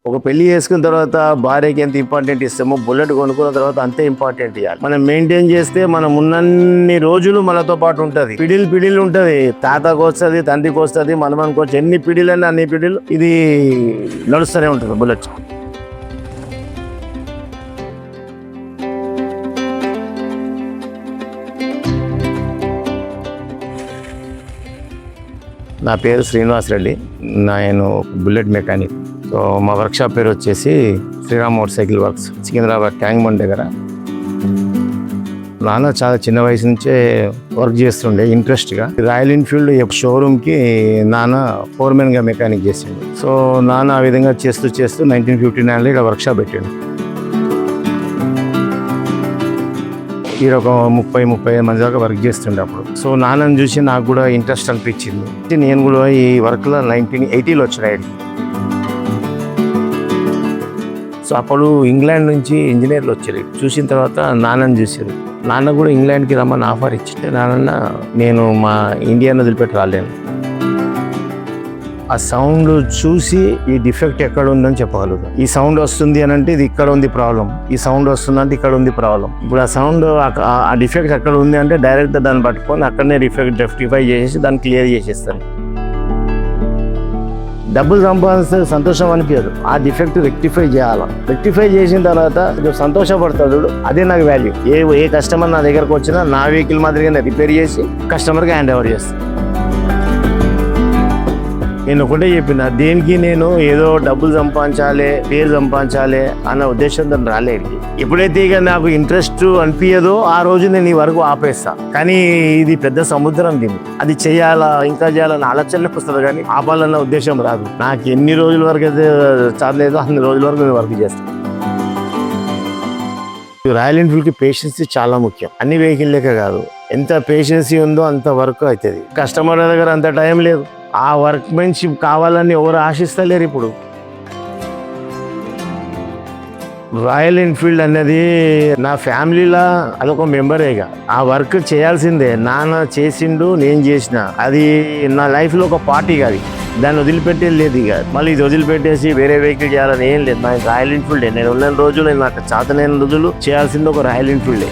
ఒక పెళ్లి చేసుకున్న తర్వాత భార్యకి ఎంత ఇంపార్టెంట్ ఇస్తామో బుల్లెట్ కొనుక్కున్న తర్వాత అంతే ఇంపార్టెంట్ ఇవ్వాలి. మనం మెయింటైన్ చేస్తే మనం ఉన్నన్ని రోజులు మనతో పాటు ఉంటది. పిడిలు ఉంటది, తాతకు వస్తుంది, తండ్రికి వస్తుంది, మనమనికి వచ్చి ఎన్ని పిడిలన్నా అన్ని పిడిలు ఇది నడుస్తూనే ఉంటుంది బుల్లెట్. నా పేరు శ్రీనివాస్ రెడ్డి, నేను బుల్లెట్ మెకానిక్. సో మా వర్క్షాప్ పేరు వచ్చేసి Sriram motor cycle works, Secunderabad Tank Bund దగ్గర. నాన్న చాలా చిన్న వయసు నుంచే వర్క్ చేస్తుండే ఇంట్రెస్ట్గా. రాయల్ ఎన్ఫీల్డ్ షోరూమ్కి నాన్న ఫోర్మెన్గా మెకానిక్ చేసిండు. సో నాన్న ఆ విధంగా చేస్తూ 1959లో ఇక్కడ వర్క్షాప్ పెట్టాడు. ఈ ఒక 30-35 మంది దాకా వర్క్ చేస్తుండే అప్పుడు. సో నాన్నని చూసి నాకు కూడా ఇంట్రెస్ట్ అనిపించింది. నేను కూడా ఈ వర్క్లో 1980లో వచ్చినాయి. సో అప్పుడు ఇంగ్లాండ్ నుంచి ఇంజనీర్లు వచ్చారు. చూసిన తర్వాత నాన్నని చూసారు. నాన్న కూడా ఇంగ్లాండ్కి రమ్మని ఆఫర్ ఇచ్చింటే నాన్న నేను మా ఇండియాని వదిలిపెట్టి రాలేను. ఆ సౌండ్ చూసి ఈ డిఫెక్ట్ ఎక్కడ ఉందని చెప్పగలుగుతాం. ఈ సౌండ్ వస్తుంది అని అంటే ఇది ఇక్కడ ఉంది ప్రాబ్లం, ఈ సౌండ్ వస్తుంది అంటే ఇక్కడ ఉంది ప్రాబ్లం. ఇప్పుడు ఆ సౌండ్ ఆ డిఫెక్ట్ ఎక్కడ ఉంది అంటే డైరెక్ట్ దాన్ని పట్టుకొని అక్కడనే రెక్టిఫై చేసేసి దాన్ని క్లియర్ చేసేస్తాను. డబ్బులు సంపాదిస్తే సంతోషం అనిపించదు, ఆ డిఫెక్ట్ రెక్టిఫై చేయాలి. రెక్టిఫై చేసిన తర్వాత సంతోషపడతాడు, అదే నాకు వాల్యూ. ఏ కస్టమర్ నా దగ్గరకు వచ్చినా నా వెహికల్ మాదిరిగానే రిపేర్ చేసి కస్టమర్కి హ్యాండ్ ఓవర్ చేస్తాను. నేను ఒకటే చెప్పిన, దేనికి నేను ఏదో డబ్బులు సంపాదించాలి, పేరు సంపాదించాలి అన్న ఉద్దేశంతో రాలేదు. ఎప్పుడైతే ఇక నాకు ఇంట్రెస్ట్ అనిపించదో ఆ రోజు నేను ఈ వరకు ఆపేస్తా. కానీ ఇది పెద్ద సముద్రం, దీన్ని అది చేయాలా ఇంకా చేయాలన్న ఆలోచనలకు వస్తుంది, కానీ ఆపాలన్న ఉద్దేశం రాదు. నాకు ఎన్ని రోజుల వరకు అయితే చాలేదో అన్ని రోజుల వరకు నేను వర్క్ చేస్తాను. రాయల్ ఎన్ఫీల్డ్కి పేషెన్సీ చాలా ముఖ్యం. అన్ని వెహికల్ లెక్క కాదు, ఎంత పేషెన్సీ ఉందో అంత వర్క్ అవుతుంది. కస్టమర్ దగ్గర అంత టైం లేదు. ఆ వర్క్మెన్షిప్ కావాలని ఎవరు ఆశిస్తలేరు. ఇప్పుడు రాయల్ ఎన్ఫీల్డ్ అనేది నా ఫ్యామిలీలో అదొక మెంబరేగా. ఆ వర్క్ చేయాల్సిందే. నాన్న చేసిండు, నేను చేసిన, అది నా లైఫ్లో ఒక పార్టీ కాదు. దాన్ని వదిలిపెట్టేది లేదు. ఇక మళ్ళీ ఇది వదిలిపెట్టేసి వేరే వెహికల్ చేయాలని ఏం లేదు. నాకు రాయల్ ఎన్ఫీల్డే. నేను ఉన్న రోజులు, నాకు చేతనైన రోజులు చేయాల్సింది ఒక రాయల్ ఎన్ఫీల్డే.